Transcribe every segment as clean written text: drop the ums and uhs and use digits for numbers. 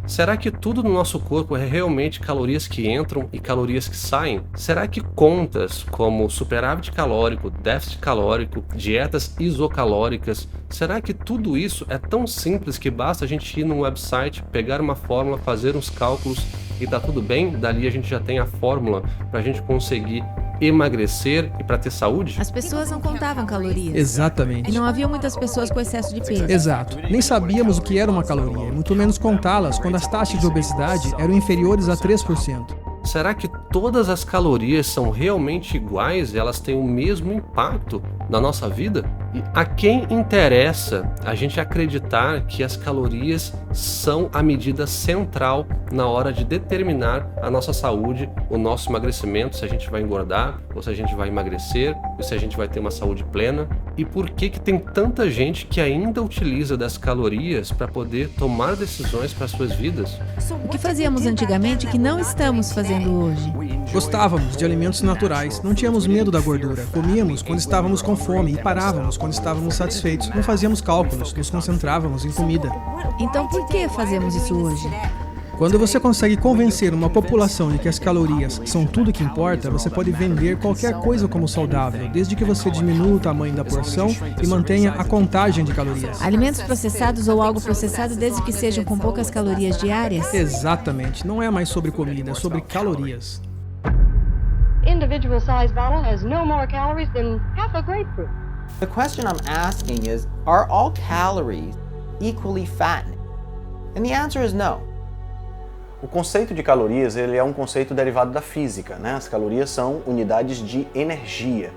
Será que tudo no nosso corpo é realmente calorias que entram e calorias que saem? Será que contas como superávit calórico, déficit calórico, dietas isocalóricas, será que tudo isso é tão simples que basta a gente ir num website, pegar uma fórmula, fazer uns cálculos e tá tudo bem? Dali a gente já tem a fórmula para a gente conseguir emagrecer e para ter saúde? As pessoas não contavam calorias. Exatamente. E não havia muitas pessoas com excesso de peso. Exato. Nem sabíamos o que era uma caloria, e muito menos contá-las quando as taxas de obesidade eram inferiores a 3%. Será que todas as calorias são realmente iguais e elas têm o mesmo impacto na nossa vida? E a quem interessa a gente acreditar que as calorias são a medida central na hora de determinar a nossa saúde, o nosso emagrecimento, se a gente vai engordar, ou se a gente vai emagrecer, ou se a gente vai ter uma saúde plena? E por que que tem tanta gente que ainda utiliza das calorias para poder tomar decisões para suas vidas? O que fazíamos antigamente que não estamos fazendo hoje? Gostávamos de alimentos naturais, não tínhamos medo da gordura, comíamos quando estávamos com fome e parávamos quando estávamos satisfeitos, não fazíamos cálculos, nos concentrávamos em comida. Então por que fazemos isso hoje? Quando você consegue convencer uma população de que as calorias são tudo que importa, você pode vender qualquer coisa como saudável, desde que você diminua o tamanho da porção e mantenha a contagem de calorias. Alimentos processados ou algo processado desde que sejam com poucas calorias diárias? Exatamente, não é mais sobre comida, é sobre calorias. Individual size bottle has no more calories than half a grapefruit. The question I'm asking is, are all calories equally fattening? And the answer is no. O conceito de calorias ele é um conceito derivado da física, né? As calorias são unidades de energia.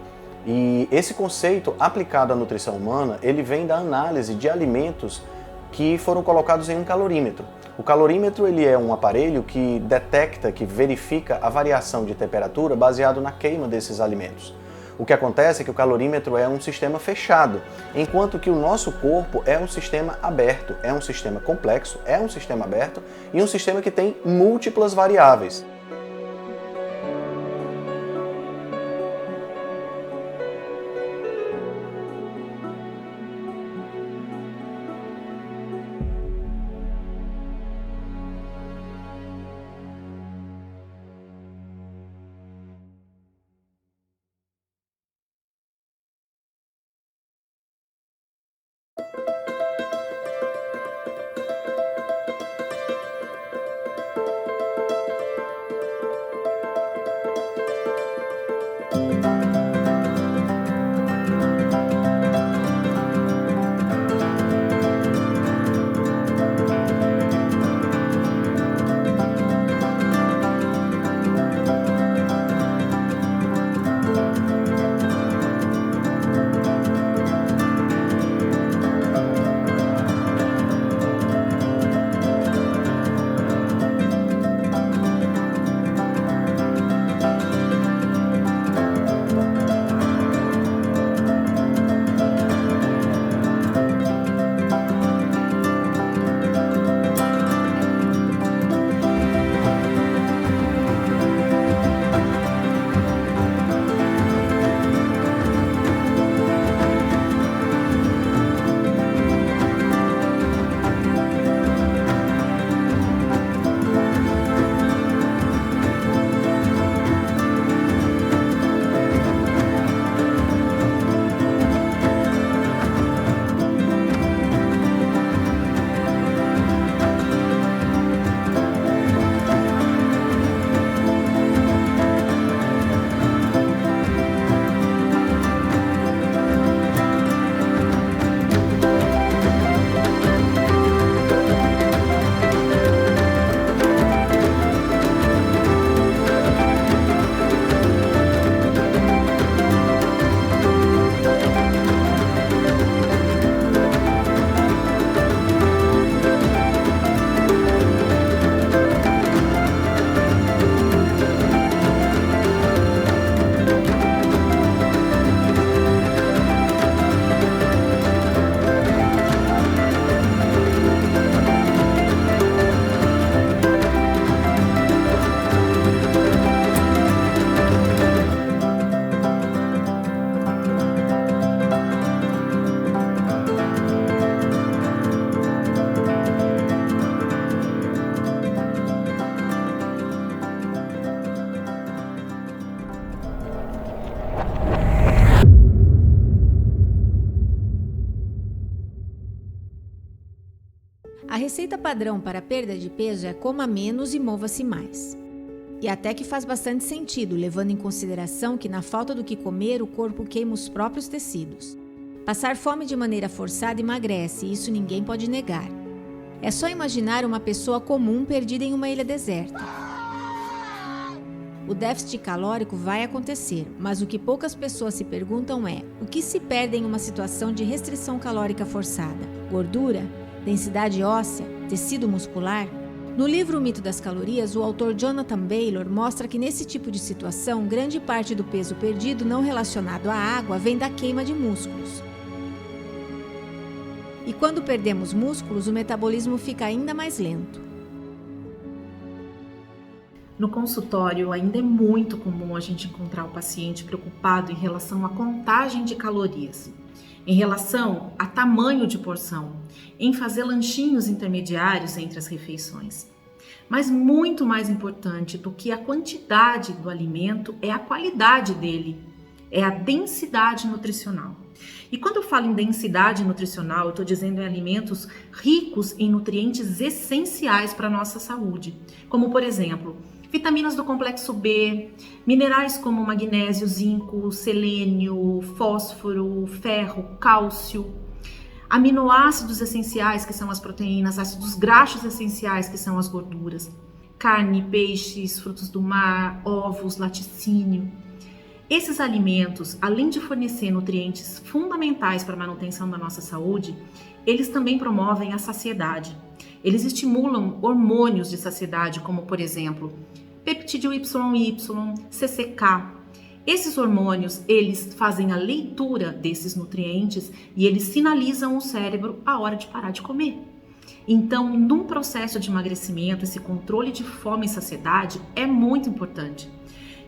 E esse conceito aplicado à nutrição humana, ele vem da análise de alimentos que foram colocados em um calorímetro. O calorímetro ele é um aparelho que detecta, que verifica a variação de temperatura baseado na queima desses alimentos. O que acontece é que o calorímetro é um sistema fechado, enquanto que o nosso corpo é um sistema aberto, é um sistema complexo, é um sistema aberto e um sistema que tem múltiplas variáveis. receita padrão para a perda de peso é coma menos e mova-se mais. E até que faz bastante sentido, levando em consideração que na falta do que comer, o corpo queima os próprios tecidos. Passar fome de maneira forçada emagrece, e isso ninguém pode negar. É só imaginar uma pessoa comum perdida em uma ilha deserta. O déficit calórico vai acontecer, mas o que poucas pessoas se perguntam é: o que se perde em uma situação de restrição calórica forçada? Gordura? Densidade óssea? Tecido muscular? No livro O Mito das Calorias, o autor Jonathan Baylor mostra que nesse tipo de situação, grande parte do peso perdido não relacionado à água vem da queima de músculos. E quando perdemos músculos, o metabolismo fica ainda mais lento. No consultório, ainda é muito comum a gente encontrar o paciente preocupado em relação à contagem de calorias, em relação a tamanho de porção, em fazer lanchinhos intermediários entre as refeições. Mas muito mais importante do que a quantidade do alimento é a qualidade dele, é a densidade nutricional. E quando eu falo em densidade nutricional, eu estou dizendo em alimentos ricos em nutrientes essenciais para a nossa saúde, como por exemplo, vitaminas do complexo B, minerais como magnésio, zinco, selênio, fósforo, ferro, cálcio, aminoácidos essenciais, que são as proteínas, ácidos graxos essenciais, que são as gorduras, carne, peixes, frutos do mar, ovos, laticínio. Esses alimentos, além de fornecer nutrientes fundamentais para a manutenção da nossa saúde, eles também promovem a saciedade. Eles estimulam hormônios de saciedade, como por exemplo, peptídeo YY, CCK. Esses hormônios, eles fazem a leitura desses nutrientes e eles sinalizam ao cérebro a hora de parar de comer. Então, num processo de emagrecimento, esse controle de fome e saciedade é muito importante.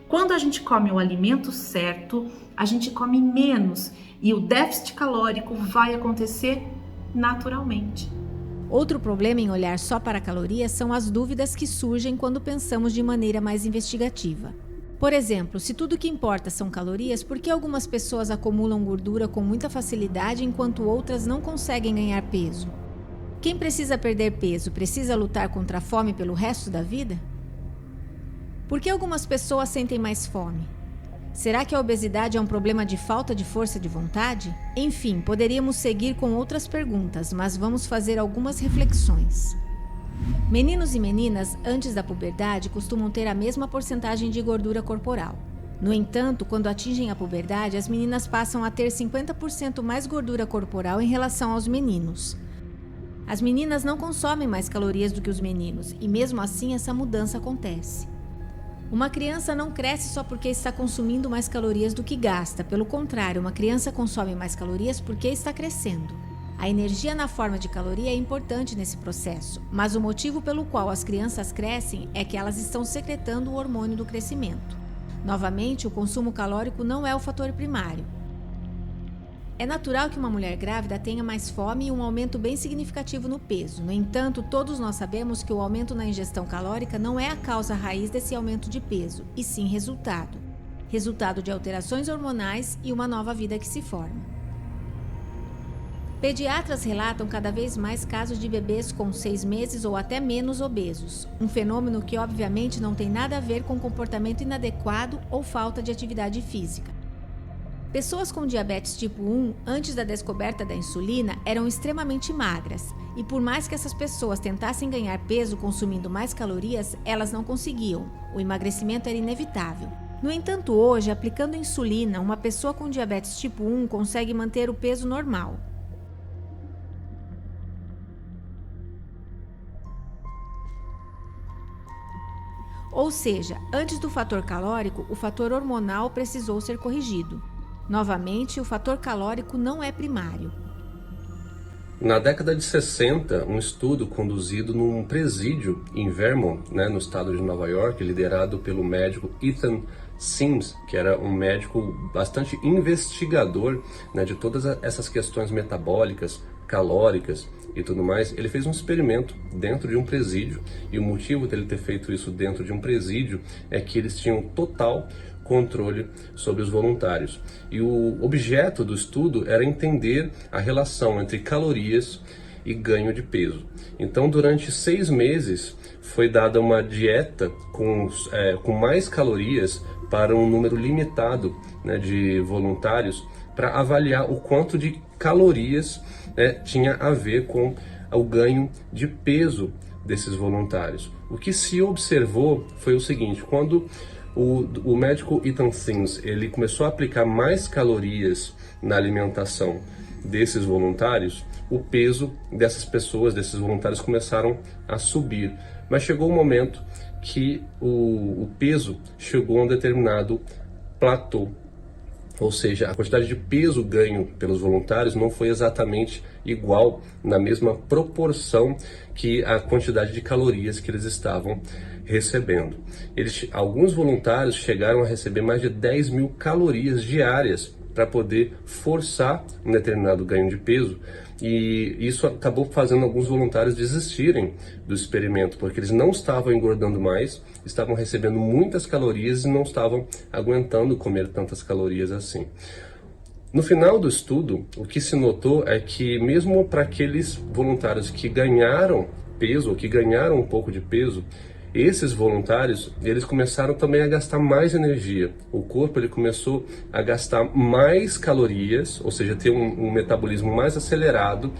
Quando a gente come o alimento certo, a gente come menos e o déficit calórico vai acontecer naturalmente. Outro problema em olhar só para calorias são as dúvidas que surgem quando pensamos de maneira mais investigativa. Por exemplo, se tudo que importa são calorias, por que algumas pessoas acumulam gordura com muita facilidade enquanto outras não conseguem ganhar peso? Quem precisa perder peso precisa lutar contra a fome pelo resto da vida? Por que algumas pessoas sentem mais fome? Será que a obesidade é um problema de falta de força de vontade? Enfim, poderíamos seguir com outras perguntas, mas vamos fazer algumas reflexões. Meninos e meninas, antes da puberdade, costumam ter a mesma porcentagem de gordura corporal. No entanto, quando atingem a puberdade, as meninas passam a ter 50% mais gordura corporal em relação aos meninos. As meninas não consomem mais calorias do que os meninos, e mesmo assim essa mudança acontece. Uma criança não cresce só porque está consumindo mais calorias do que gasta. Pelo contrário, uma criança consome mais calorias porque está crescendo. A energia na forma de caloria é importante nesse processo, mas o motivo pelo qual as crianças crescem é que elas estão secretando o hormônio do crescimento. Novamente, o consumo calórico não é o fator primário. É natural que uma mulher grávida tenha mais fome e um aumento bem significativo no peso. No entanto, todos nós sabemos que o aumento na ingestão calórica não é a causa raiz desse aumento de peso, e sim resultado. Resultado de alterações hormonais e uma nova vida que se forma. Pediatras relatam cada vez mais casos de bebês com 6 meses ou até menos obesos, um fenômeno que obviamente não tem nada a ver com comportamento inadequado ou falta de atividade física. Pessoas com diabetes tipo 1, antes da descoberta da insulina, eram extremamente magras, e por mais que essas pessoas tentassem ganhar peso consumindo mais calorias, elas não conseguiam. O emagrecimento era inevitável. No entanto, hoje, aplicando insulina, uma pessoa com diabetes tipo 1 consegue manter o peso normal. Ou seja, antes do fator calórico, o fator hormonal precisou ser corrigido. Novamente, o fator calórico não é primário. Na década de 60, um estudo conduzido num presídio em Vermont, no estado de Nova York, liderado pelo médico Ethan Sims, que era um médico bastante investigador, de todas essas questões metabólicas, calóricas e tudo mais. Ele fez um experimento dentro de um presídio, e o motivo dele ter feito isso dentro de um presídio é que eles tinham total controle sobre os voluntários. E o objeto do estudo era entender a relação entre calorias e ganho de peso. Então, durante 6 meses, foi dada uma dieta com mais calorias para um número limitado, né, de voluntários, para avaliar o quanto de calorias, né, tinha a ver com o ganho de peso desses voluntários. O que se observou foi o seguinte: quando o médico Ethan Sims ele começou a aplicar mais calorias na alimentação desses voluntários, o peso dessas pessoas, desses voluntários, começaram a subir. Mas chegou um momento que o peso chegou a um determinado platô. Ou seja, a quantidade de peso ganho pelos voluntários não foi exatamente igual, na mesma proporção que a quantidade de calorias que eles estavam recebendo. Alguns voluntários chegaram a receber mais de 10 mil calorias diárias para poder forçar um determinado ganho de peso, e isso acabou fazendo alguns voluntários desistirem do experimento, porque eles não estavam engordando mais, estavam recebendo muitas calorias e não estavam aguentando comer tantas calorias assim. No final do estudo, o que se notou é que mesmo para aqueles voluntários que ganharam peso, ou que ganharam um pouco de peso, esses voluntários, eles começaram também a gastar mais energia. O corpo ele começou a gastar mais calorias, ou seja, ter um metabolismo mais acelerado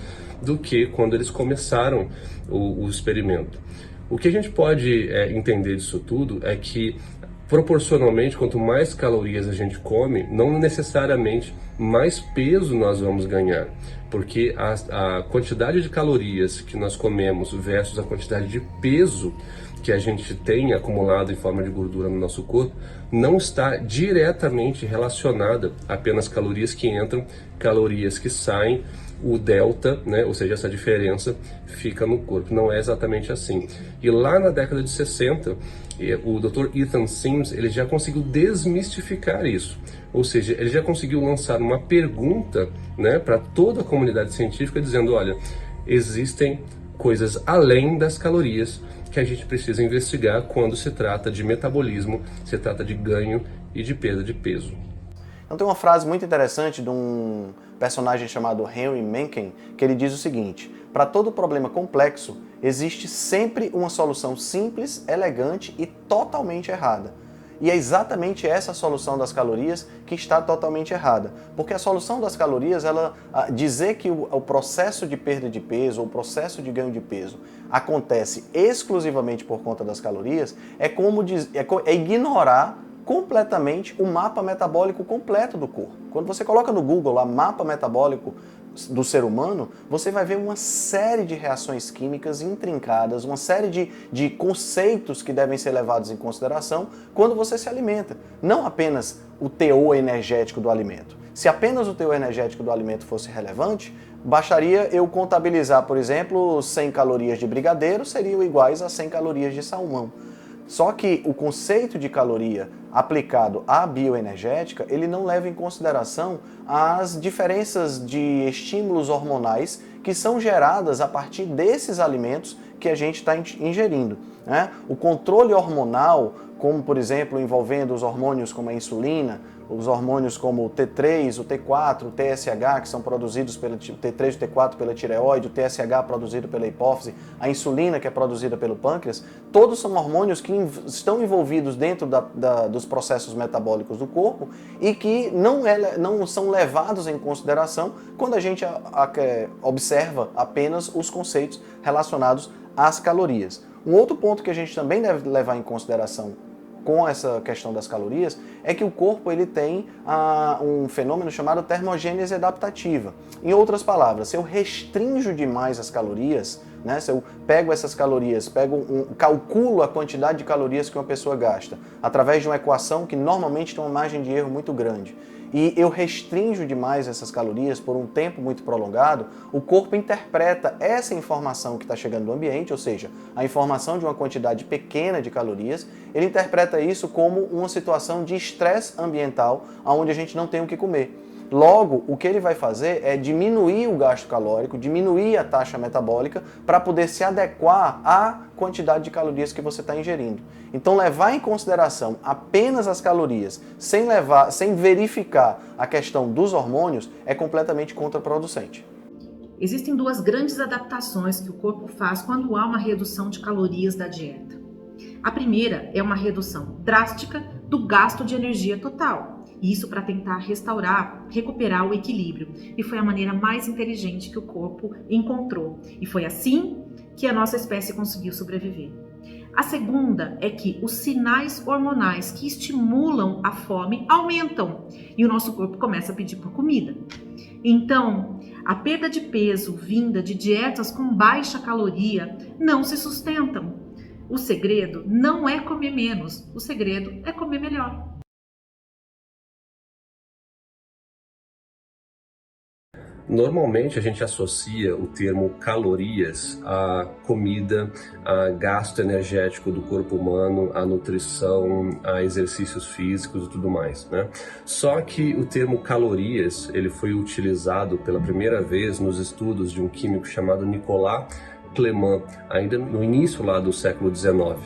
do que quando eles começaram o experimento. O que a gente pode entender disso tudo é que, proporcionalmente, quanto mais calorias a gente come, não necessariamente mais peso nós vamos ganhar, porque a quantidade de calorias que nós comemos versus a quantidade de peso que a gente tem acumulado em forma de gordura no nosso corpo não está diretamente relacionada a apenas calorias que entram, calorias que saem. O delta, né, ou seja, essa diferença fica no corpo. Não é exatamente assim. E lá na década de 60, o Dr. Ethan Sims ele já conseguiu desmistificar isso. Ou seja, ele já conseguiu lançar uma pergunta, né, para toda a comunidade científica, dizendo: olha, existem coisas além das calorias que a gente precisa investigar quando se trata de metabolismo, se trata de ganho e de perda de peso. Então tem uma frase muito interessante de um personagem chamado Henry Mencken, que ele diz o seguinte: para todo problema complexo, existe sempre uma solução simples, elegante e totalmente errada. E é exatamente essa a solução das calorias que está totalmente errada. Porque a solução das calorias, dizer que o processo de perda de peso ou o processo de ganho de peso acontece exclusivamente por conta das calorias, é ignorar completamente o mapa metabólico completo do corpo. Quando você coloca no Google lá mapa metabólico do ser humano, você vai ver uma série de reações químicas intrincadas, uma série de conceitos que devem ser levados em consideração quando você se alimenta. Não apenas o teor energético do alimento. Se apenas o teor energético do alimento fosse relevante, bastaria eu contabilizar, por exemplo, 100 calorias de brigadeiro seriam iguais a 100 calorias de salmão. Só que o conceito de caloria aplicado à bioenergética, ele não leva em consideração as diferenças de estímulos hormonais que são geradas a partir desses alimentos que a gente está ingerindo, né? O controle hormonal, como por exemplo envolvendo os hormônios como a insulina, os hormônios como o T3, o T4, o TSH, que são produzidos pelo T3 e o T4 pela tireoide, o TSH produzido pela hipófise, a insulina que é produzida pelo pâncreas, todos são hormônios que estão envolvidos dentro dos processos metabólicos do corpo e que não são levados em consideração quando a gente observa apenas os conceitos relacionados às calorias. Um outro ponto que a gente também deve levar em consideração com essa questão das calorias é que o corpo ele tem um fenômeno chamado termogênese adaptativa. Em outras palavras, se eu restringo demais as calorias, né, se eu pego essas calorias, calculo a quantidade de calorias que uma pessoa gasta através de uma equação que normalmente tem uma margem de erro muito grande, e eu restringo demais essas calorias por um tempo muito prolongado, o corpo interpreta essa informação que está chegando do ambiente, ou seja, a informação de uma quantidade pequena de calorias, ele interpreta isso como uma situação de estresse ambiental, onde a gente não tem o que comer. Logo, o que ele vai fazer é diminuir o gasto calórico, diminuir a taxa metabólica para poder se adequar à quantidade de calorias que você está ingerindo. Então, levar em consideração apenas as calorias, sem verificar a questão dos hormônios, é completamente contraproducente. existem duas grandes adaptações que o corpo faz quando há uma redução de calorias da dieta. A primeira é uma redução drástica do gasto de energia total. Isso para tentar recuperar o equilíbrio. E foi a maneira mais inteligente que o corpo encontrou. E foi assim que a nossa espécie conseguiu sobreviver. A segunda é que os sinais hormonais que estimulam a fome aumentam e o nosso corpo começa a pedir por comida. Então, a perda de peso vinda de dietas com baixa caloria não se sustentam. O segredo não é comer menos, o segredo é comer melhor. Normalmente a gente associa o termo calorias à comida, a gasto energético do corpo humano, à nutrição, a exercícios físicos e tudo mais, né? Só que o termo calorias, ele foi utilizado pela primeira vez nos estudos de um químico chamado Nicolas Clément, ainda no início lá do século XIX.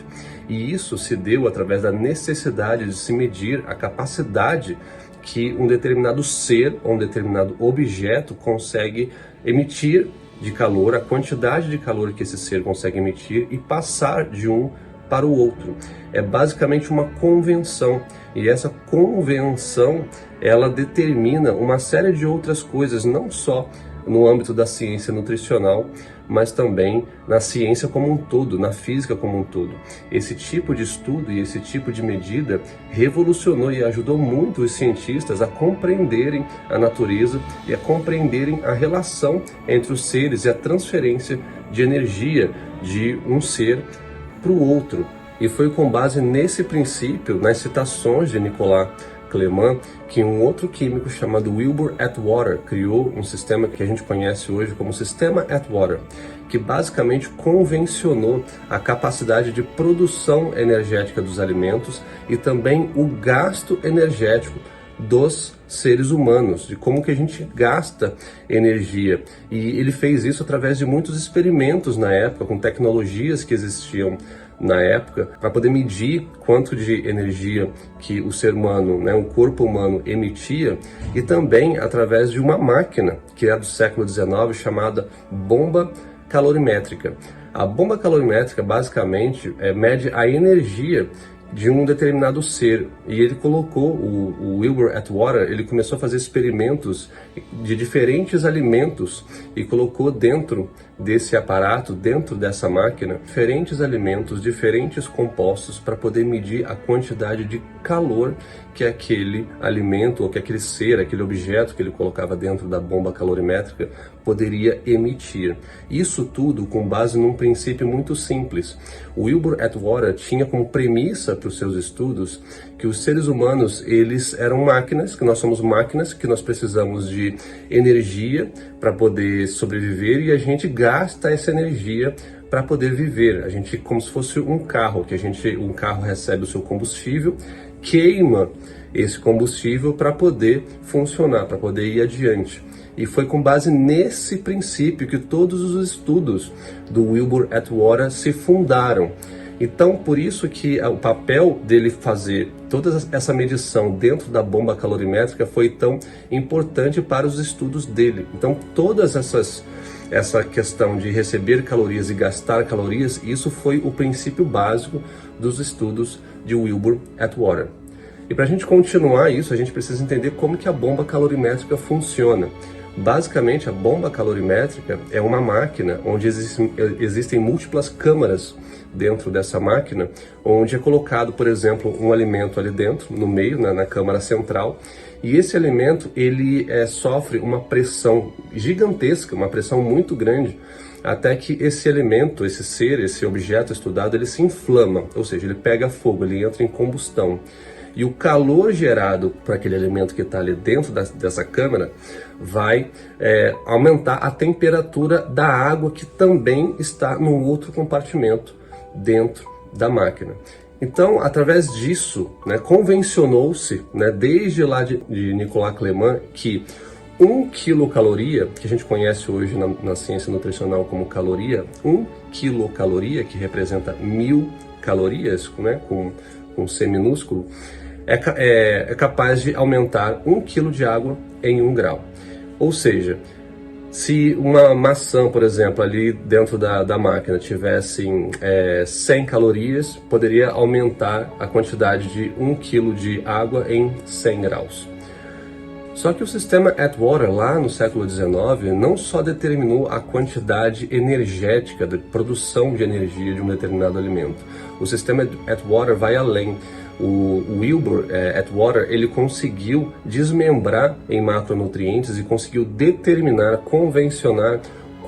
E isso se deu através da necessidade de se medir a capacidade que um determinado ser ou um determinado objeto consegue emitir de calor, a quantidade de calor que esse ser consegue emitir e passar de um para o outro. É basicamente uma convenção, e essa convenção ela determina uma série de outras coisas, não só no âmbito da ciência nutricional, mas também na ciência como um todo, na física como um todo. Esse tipo de estudo e esse tipo de medida revolucionou e ajudou muito os cientistas a compreenderem a natureza e a compreenderem a relação entre os seres e a transferência de energia de um ser para o outro. E foi com base nesse princípio, nas citações de Nicolas Clément, que um outro químico chamado Wilbur Atwater criou um sistema que a gente conhece hoje como Sistema Atwater, que basicamente convencionou a capacidade de produção energética dos alimentos e também o gasto energético dos seres humanos, de como que a gente gasta energia. E ele fez isso através de muitos experimentos na época, com tecnologias que existiam na época, para poder medir quanto de energia que o ser humano, o corpo humano emitia, e também através de uma máquina que é do século XIX chamada bomba calorimétrica. A bomba calorimétrica basicamente mede a energia de um determinado ser, e ele colocou, o Wilbur Atwater, ele começou a fazer experimentos de diferentes alimentos e colocou dentro desse aparato, dentro dessa máquina, diferentes alimentos, diferentes compostos para poder medir a quantidade de calor que aquele alimento ou que aquele ser, aquele objeto que ele colocava dentro da bomba calorimétrica poderia emitir. Isso tudo com base num princípio muito simples. O Wilbur Atwater tinha como premissa para os seus estudos que os seres humanos, eles eram máquinas, que nós somos máquinas, que nós precisamos de energia para poder sobreviver, e a gente gasta essa energia para poder viver. A gente, como se fosse um carro, um carro recebe o seu combustível, queima esse combustível para poder funcionar, para poder ir adiante. E foi com base nesse princípio que todos os estudos do Wilbur Atwater se fundaram. Então, por isso que o papel dele fazer toda essa medição dentro da bomba calorimétrica foi tão importante para os estudos dele. Então, essa questão de receber calorias e gastar calorias, isso foi o princípio básico dos estudos de Wilbur Atwater. E para a gente continuar isso, a gente precisa entender como que a bomba calorimétrica funciona. Basicamente, a bomba calorimétrica é uma máquina onde existem múltiplas câmaras dentro dessa máquina, onde é colocado, por exemplo, um alimento ali dentro, no meio, na câmara central, e esse alimento ele sofre uma pressão gigantesca, uma pressão muito grande, até que esse alimento, esse ser, esse objeto estudado, ele se inflama, ou seja, ele pega fogo, ele entra em combustão. E o calor gerado para aquele alimento que está ali dentro dessa câmara vai aumentar a temperatura da água que também está no outro compartimento dentro da máquina. Então, através disso, convencionou-se, desde lá de Nicolas Clément, que 1 quilocaloria, que a gente conhece hoje na ciência nutricional como caloria, 1 quilocaloria, que representa 1000 calorias, com C minúsculo, é capaz de aumentar 1 quilo de água em 1 grau. Ou seja, Se uma maçã, por exemplo, ali dentro da máquina tivesse 100 calorias, poderia aumentar a quantidade de 1 kg de água em 100 graus. Só que o sistema Atwater, lá no século XIX, não só determinou a quantidade energética de produção de energia de um determinado alimento. O sistema Atwater vai além. O Wilbur Atwater, ele conseguiu desmembrar em macronutrientes e conseguiu determinar, convencionar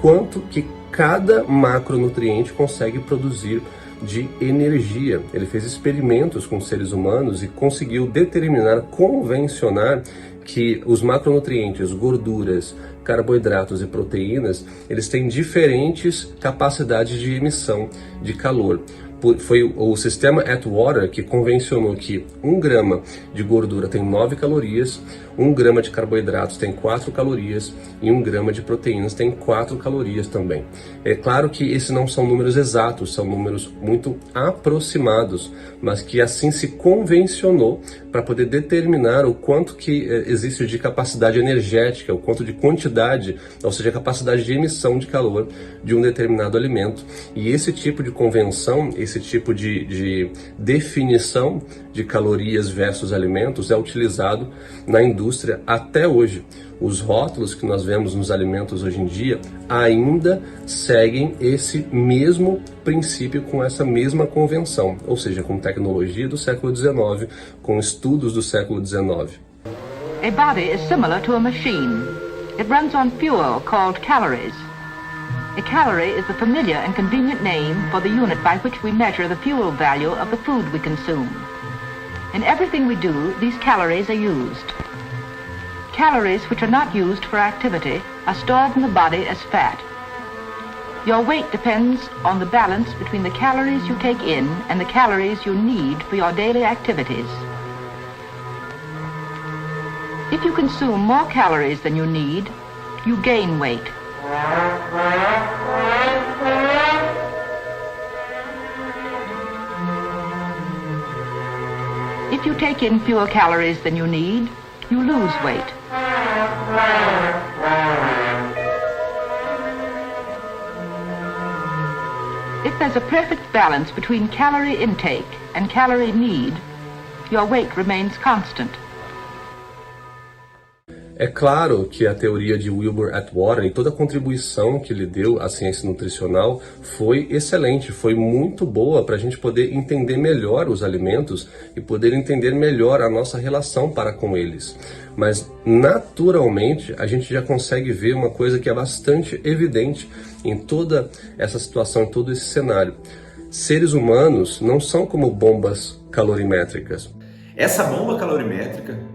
quanto que cada macronutriente consegue produzir de energia. Ele fez experimentos com seres humanos e conseguiu determinar, convencionar que os macronutrientes, gorduras, carboidratos e proteínas, eles têm diferentes capacidades de emissão de calor. Foi o sistema Atwater que convencionou que 1 grama de gordura tem 9 calorias, 1 grama de carboidratos tem 4 calorias e 1 grama de proteínas tem 4 calorias também. É claro que esses não são números exatos, são números muito aproximados, mas que assim se convencionou para poder determinar o quanto que existe de capacidade energética, o quanto de quantidade, ou seja, a capacidade de emissão de calor de um determinado alimento. E esse tipo de convenção, esse tipo de definição de calorias versus alimentos é utilizado na indústria até hoje. Os rótulos que nós vemos nos alimentos hoje em dia ainda seguem esse mesmo princípio, com essa mesma convenção, ou seja, com tecnologia do século XIX, com estudos do século XIX. A body is similar to a machine. It runs on fuel called calories. A calorie is the familiar and convenient name for the unit by which we measure the fuel value of the food we consume. In everything we do, these calories are used. Calories which are not used for activity are stored in the body as fat. Your weight depends on the balance between the calories you take in and the calories you need for your daily activities. If you consume more calories than you need, you gain weight. If you take in fewer calories than you need, you lose weight. If there's a perfect balance between calorie intake and calorie need, your weight remains constant. É claro que a teoria de Wilbur Atwater e toda a contribuição que ele deu à ciência nutricional foi excelente, foi muito boa para a gente poder entender melhor os alimentos e poder entender melhor a nossa relação para com eles. Mas naturalmente a gente já consegue ver uma coisa que é bastante evidente em toda essa situação, em todo esse cenário. Seres humanos não são como bombas calorimétricas. Essa bomba calorimétrica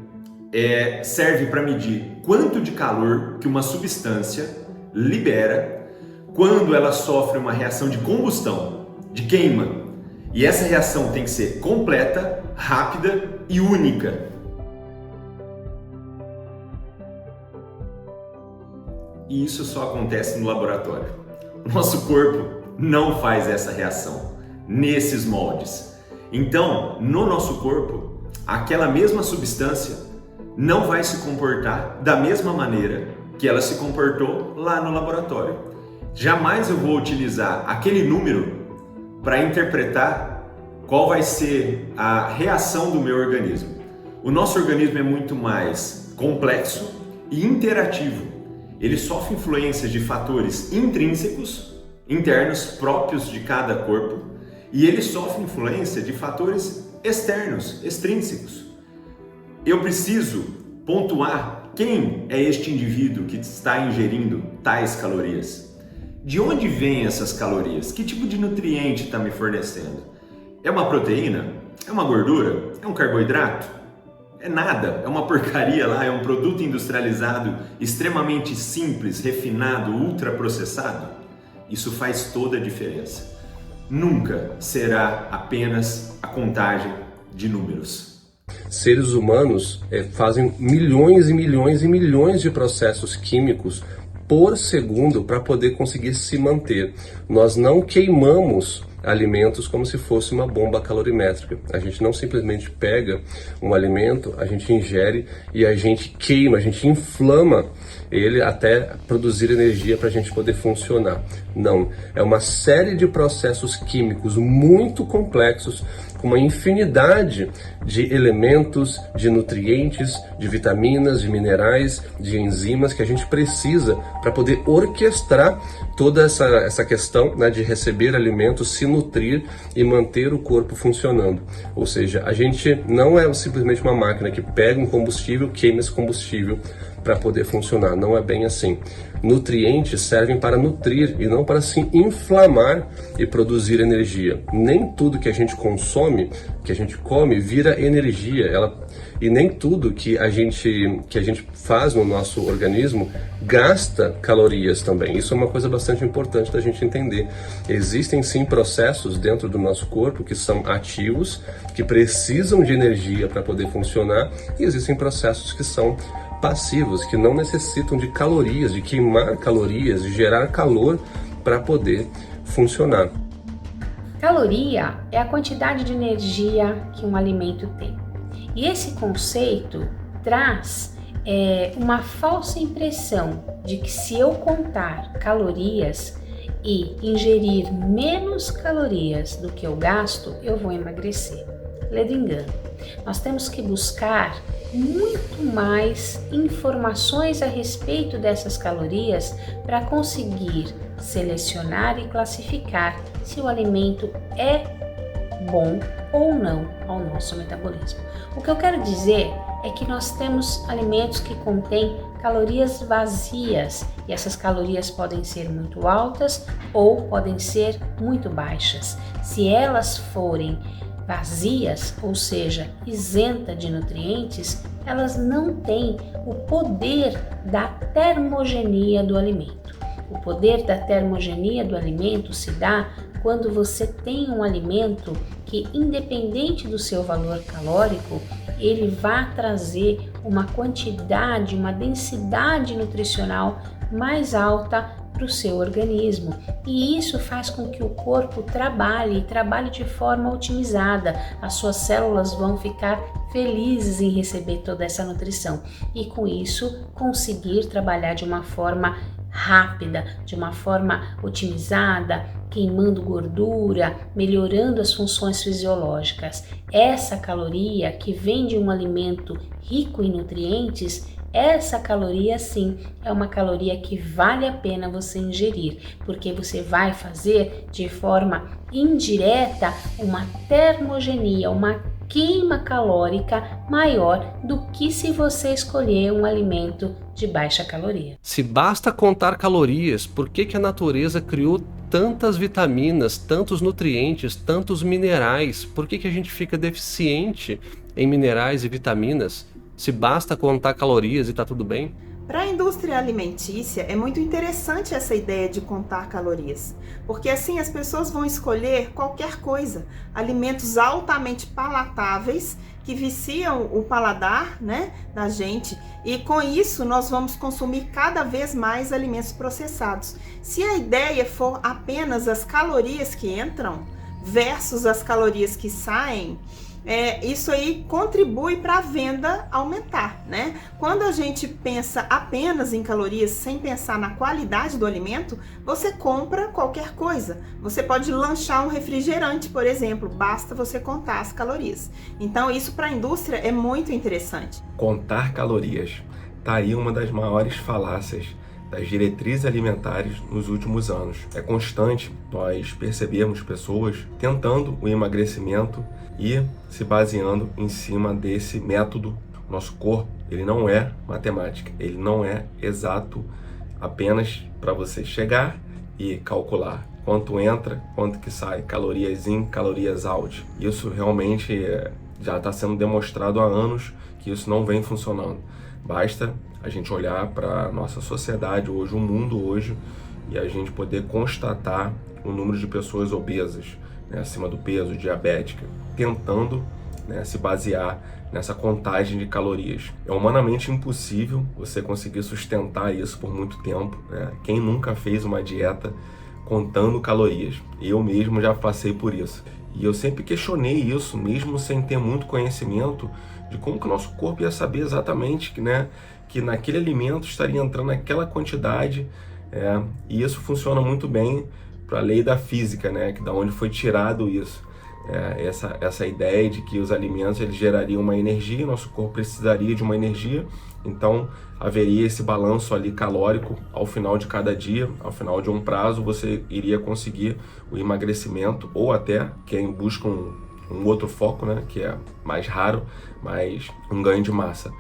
serve para medir quanto de calor que uma substância libera quando ela sofre uma reação de combustão, de queima. E essa reação tem que ser completa, rápida e única. E isso só acontece no laboratório. O nosso corpo não faz essa reação nesses moldes. Então, no nosso corpo, aquela mesma substância não vai se comportar da mesma maneira que ela se comportou lá no laboratório. Jamais eu vou utilizar aquele número para interpretar qual vai ser a reação do meu organismo. O nosso organismo é muito mais complexo e interativo. Ele sofre influência de fatores intrínsecos, internos, próprios de cada corpo, e ele sofre influência de fatores externos, extrínsecos. Eu preciso pontuar quem é este indivíduo que está ingerindo tais calorias. De onde vêm essas calorias? Que tipo de nutriente está me fornecendo? É uma proteína? É uma gordura? É um carboidrato? É nada, é uma porcaria lá, é um produto industrializado, extremamente simples, refinado, ultraprocessado. Isso faz toda a diferença. Nunca será apenas a contagem de números. Seres humanos fazem milhões e milhões e milhões de processos químicos por segundo para poder conseguir se manter. Nós não queimamos alimentos como se fosse uma bomba calorimétrica. A gente não simplesmente pega um alimento, a gente ingere e a gente queima, a gente inflama ele até produzir energia para a gente poder funcionar. Não, é uma série de processos químicos muito complexos, com uma infinidade de elementos, de nutrientes, de vitaminas, de minerais, de enzimas que a gente precisa para poder orquestrar toda essa questão, né, de receber alimentos, se nutrir e manter o corpo funcionando. Ou seja, a gente não é simplesmente uma máquina que pega um combustível, queima esse combustível para poder funcionar. Não é bem assim. Nutrientes servem para nutrir e não para se inflamar e produzir energia. Nem tudo que a gente consome, que a gente come, vira energia. E nem tudo que a gente faz no nosso organismo gasta calorias também. Isso é uma coisa bastante importante da gente entender. Existem sim processos dentro do nosso corpo que são ativos, que precisam de energia para poder funcionar, e existem processos que são passivos, que não necessitam de calorias, de queimar calorias, de gerar calor para poder funcionar. Caloria é a quantidade de energia que um alimento tem. E esse conceito traz uma falsa impressão de que se eu contar calorias e ingerir menos calorias do que eu gasto, eu vou emagrecer. Ledo engano. Nós temos que buscar muito mais informações a respeito dessas calorias para conseguir selecionar e classificar se o alimento é bom ou não ao nosso metabolismo. O que eu quero dizer é que nós temos alimentos que contêm calorias vazias, e essas calorias podem ser muito altas ou podem ser muito baixas. Se elas forem vazias, ou seja, isenta de nutrientes, elas não têm o poder da termogenia do alimento. O poder da termogenia do alimento se dá quando você tem um alimento que, independente do seu valor calórico, ele vai trazer uma quantidade, uma densidade nutricional mais alta para o seu organismo, e isso faz com que o corpo trabalhe de forma otimizada. As suas células vão ficar felizes em receber toda essa nutrição e com isso conseguir trabalhar de uma forma rápida, de uma forma otimizada, queimando gordura, melhorando as funções fisiológicas. Essa caloria que vem de um alimento rico em nutrientes, essa caloria sim é uma caloria que vale a pena você ingerir, porque você vai fazer de forma indireta uma termogenia, uma queima calórica maior do que se você escolher um alimento de baixa caloria. Se basta contar calorias, por que a natureza criou tantas vitaminas, tantos nutrientes, tantos minerais? Por que a gente fica deficiente em minerais e vitaminas? Se basta contar calorias e tá tudo bem? Para a indústria alimentícia é muito interessante essa ideia de contar calorias, porque assim as pessoas vão escolher qualquer coisa, alimentos altamente palatáveis que viciam o paladar, né, da gente, e com isso nós vamos consumir cada vez mais alimentos processados. Se a ideia for apenas as calorias que entram versus as calorias que saem, isso aí contribui para a venda aumentar, né? Quando a gente pensa apenas em calorias sem pensar na qualidade do alimento, você compra qualquer coisa. Você pode lanchar um refrigerante, por exemplo, basta você contar as calorias. Então isso para a indústria é muito interessante. Contar calorias, tá aí uma das maiores falácias das diretrizes alimentares nos últimos anos. É constante nós percebemos pessoas tentando o emagrecimento e se baseando em cima desse método. Nosso corpo, ele não é matemática, ele não é exato apenas para você chegar e calcular quanto entra, quanto que sai, calorias in, calorias out. Isso realmente já está sendo demonstrado há anos que isso não vem funcionando. Basta a gente olhar para a nossa sociedade hoje, o mundo hoje, e a gente poder constatar o número de pessoas obesas, né, acima do peso, diabética, tentando, né, se basear nessa contagem de calorias. É humanamente impossível você conseguir sustentar isso por muito tempo, né? Quem nunca fez uma dieta contando calorias. Eu mesmo já passei por isso. E eu sempre questionei isso, mesmo sem ter muito conhecimento de como que o nosso corpo ia saber exatamente, né, que naquele alimento estaria entrando aquela quantidade. E isso funciona muito bem para a lei da física, né, que da onde foi tirado isso. Essa ideia de que os alimentos eles gerariam uma energia, nosso corpo precisaria de uma energia, então haveria esse balanço ali calórico ao final de cada dia, ao final de um prazo você iria conseguir o emagrecimento, ou até quem busca um outro foco, né, que é mais raro, mas um ganho de massa.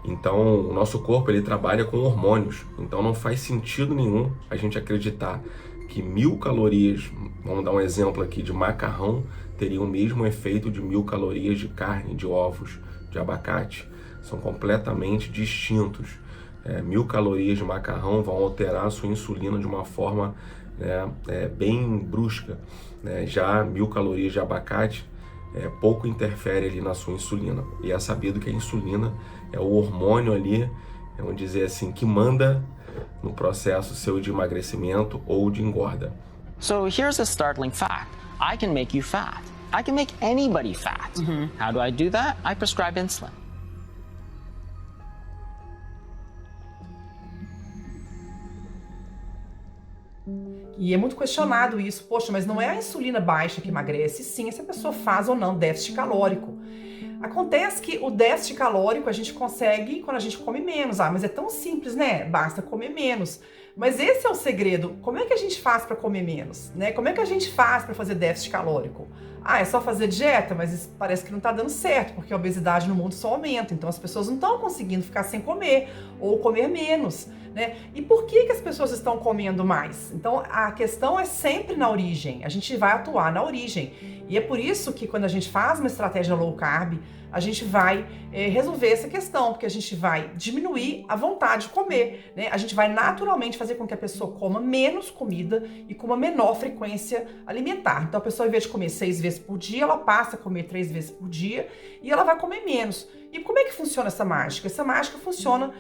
Então o nosso corpo ele trabalha com hormônios, então não faz sentido nenhum a gente acreditar que 1000 calorias, vamos dar um exemplo aqui de macarrão, teria o mesmo efeito de 1000 calorias de carne, de ovos, de abacate. São completamente distintos. 1000 calorias de macarrão vão alterar a sua insulina de uma forma bem brusca. Já 1000 calorias de abacate pouco interfere ali na sua insulina. E é sabido que a insulina é o hormônio ali, vamos dizer assim, que manda no processo seu de emagrecimento ou de engorda. So here's a startling fact. I can make you fat. I can make anybody fat. How do I do that? I prescribe insulin. E é muito questionado isso. Poxa, mas não é a insulina baixa que emagrece? Sim, se a pessoa faz ou não déficit calórico. Acontece que o déficit calórico a gente consegue quando a gente come menos. Mas é tão simples, né? Basta comer menos. Mas esse é o segredo. Como é que a gente faz para comer menos, né? Como é que a gente faz para fazer déficit calórico? É só fazer dieta, mas isso parece que não está dando certo, porque a obesidade no mundo só aumenta. Então as pessoas não estão conseguindo ficar sem comer ou comer menos, né? E por que as pessoas estão comendo mais? Então a questão é sempre na origem. A gente vai atuar na origem. E é por isso que quando a gente faz uma estratégia low carb, a gente vai resolver essa questão, porque a gente vai diminuir a vontade de comer, né? A gente vai naturalmente fazer com que a pessoa coma menos comida e com uma menor frequência alimentar. Então a pessoa, ao invés de comer 6 vezes por dia, ela passa a comer 3 vezes por dia e ela vai comer menos. E como é que funciona essa mágica? Essa mágica funciona,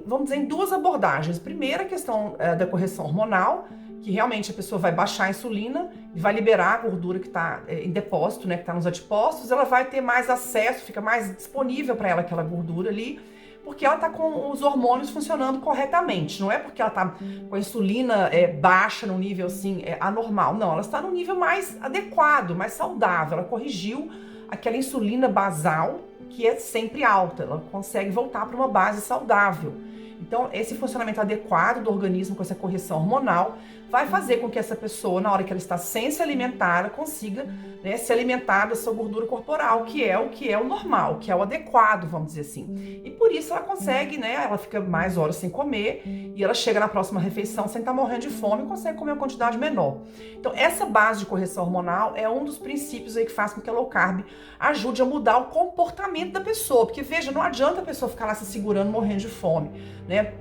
vamos dizer, em 2 abordagens. Primeiro, a questão da correção hormonal, que realmente a pessoa vai baixar a insulina e vai liberar a gordura que está em depósito, né, que está nos adipócitos, ela vai ter mais acesso, fica mais disponível para ela aquela gordura ali, porque ela está com os hormônios funcionando corretamente. Não é porque ela está com a insulina baixa num nível assim anormal, não, ela está num nível mais adequado, mais saudável, ela corrigiu aquela insulina basal que é sempre alta, ela consegue voltar para uma base saudável. Então, esse funcionamento adequado do organismo com essa correção hormonal vai fazer com que essa pessoa, na hora que ela está sem se alimentar, ela consiga, né, se alimentar da sua gordura corporal, que é o normal, que é o adequado, vamos dizer assim. E por isso ela consegue, né, ela fica mais horas sem comer e ela chega na próxima refeição sem estar morrendo de fome e consegue comer uma quantidade menor. Então, essa base de correção hormonal é um dos princípios aí que faz com que a low carb ajude a mudar o comportamento da pessoa. Porque, veja, não adianta a pessoa ficar lá se segurando, morrendo de fome, né?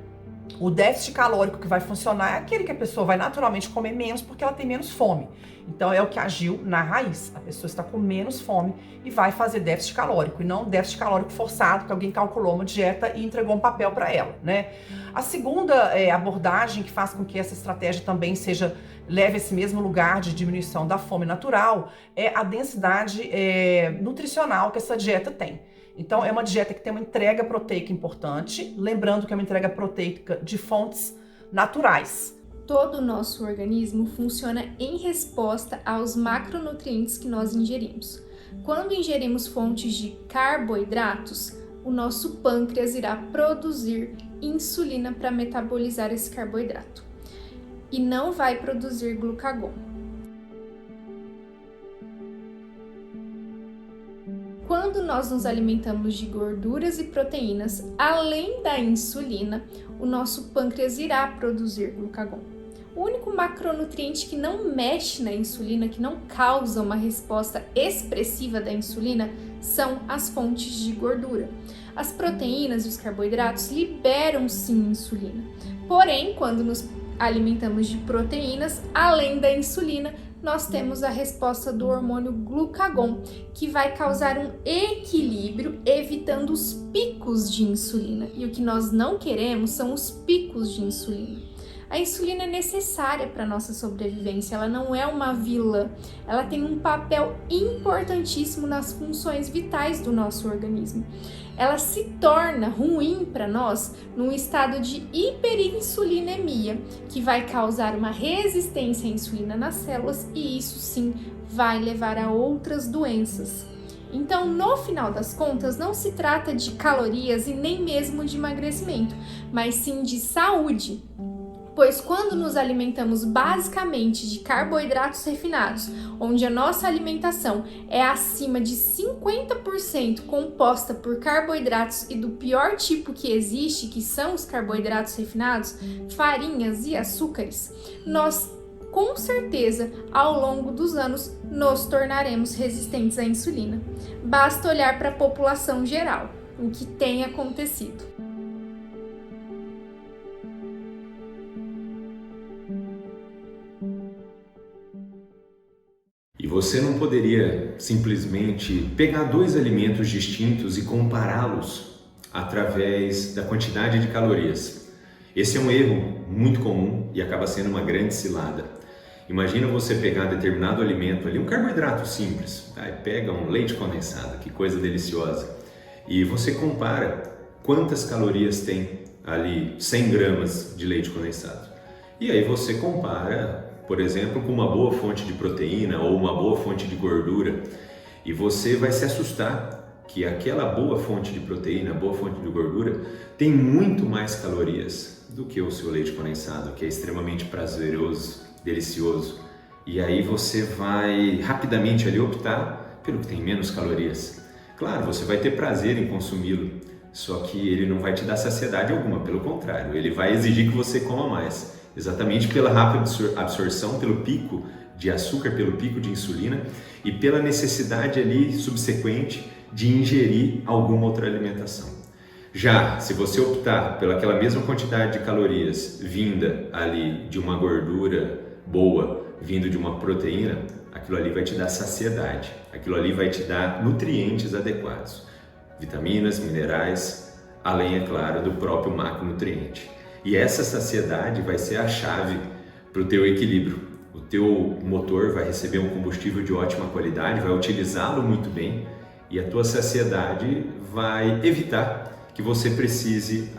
O déficit calórico que vai funcionar é aquele que a pessoa vai naturalmente comer menos porque ela tem menos fome. Então é o que agiu na raiz. A pessoa está com menos fome e vai fazer déficit calórico, e não déficit calórico forçado, que alguém calculou uma dieta e entregou um papel para ela, né? A segunda abordagem que faz com que essa estratégia também leve esse mesmo lugar de diminuição da fome natural é a densidade nutricional que essa dieta tem. Então, é uma dieta que tem uma entrega proteica importante, lembrando que é uma entrega proteica de fontes naturais. Todo o nosso organismo funciona em resposta aos macronutrientes que nós ingerimos. Quando ingerimos fontes de carboidratos, o nosso pâncreas irá produzir insulina para metabolizar esse carboidrato e não vai produzir glucagon. Quando nós nos alimentamos de gorduras e proteínas, além da insulina, o nosso pâncreas irá produzir glucagon. O único macronutriente que não mexe na insulina, que não causa uma resposta expressiva da insulina, são as fontes de gordura. As proteínas e os carboidratos liberam sim insulina. Porém, quando nos alimentamos de proteínas, além da insulina, nós temos a resposta do hormônio glucagon, que vai causar um equilíbrio, evitando os picos de insulina. E o que nós não queremos são os picos de insulina. A insulina é necessária para nossa sobrevivência, ela não é uma vilã, ela tem um papel importantíssimo nas funções vitais do nosso organismo. Ela se torna ruim para nós num estado de hiperinsulinemia, que vai causar uma resistência à insulina nas células e isso sim vai levar a outras doenças. Então, no final das contas, não se trata de calorias e nem mesmo de emagrecimento, mas sim de saúde. Pois quando nos alimentamos basicamente de carboidratos refinados, onde a nossa alimentação é acima de 50% composta por carboidratos e do pior tipo que existe, que são os carboidratos refinados, farinhas e açúcares, nós com certeza ao longo dos anos nos tornaremos resistentes à insulina. Basta olhar para a população geral, o que tem acontecido. E você não poderia simplesmente pegar dois alimentos distintos e compará-los através da quantidade de calorias. Esse é um erro muito comum e acaba sendo uma grande cilada. Imagina você pegar determinado alimento ali, um carboidrato simples, tá? Pega um leite condensado, que coisa deliciosa, e você compara quantas calorias tem ali 100 gramas de leite condensado. E aí você compara, por exemplo, com uma boa fonte de proteína ou uma boa fonte de gordura, e você vai se assustar que aquela boa fonte de proteína, boa fonte de gordura, tem muito mais calorias do que o seu leite condensado, que é extremamente prazeroso, delicioso. E aí você vai rapidamente ali optar pelo que tem menos calorias. Claro, você vai ter prazer em consumi-lo, só que ele não vai te dar saciedade alguma, pelo contrário, ele vai exigir que você coma mais. Exatamente pela rápida absorção, pelo pico de açúcar, pelo pico de insulina e pela necessidade ali subsequente de ingerir alguma outra alimentação. Já se você optar pelaquela mesma quantidade de calorias vinda ali de uma gordura boa, vindo de uma proteína, aquilo ali vai te dar saciedade, aquilo ali vai te dar nutrientes adequados, vitaminas, minerais, além, é claro, do próprio macronutriente. E essa saciedade vai ser a chave para o teu equilíbrio. O teu motor vai receber um combustível de ótima qualidade, vai utilizá-lo muito bem e a tua saciedade vai evitar que você precise,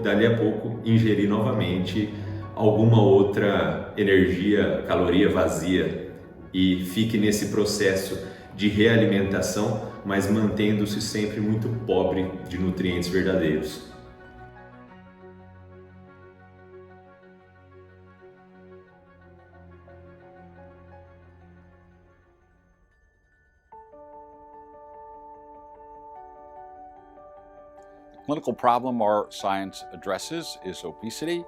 dali a pouco, ingerir novamente alguma outra energia, caloria vazia e fique nesse processo de realimentação, mas mantendo-se sempre muito pobre de nutrientes verdadeiros. Clinical problem our science addresses is obesity,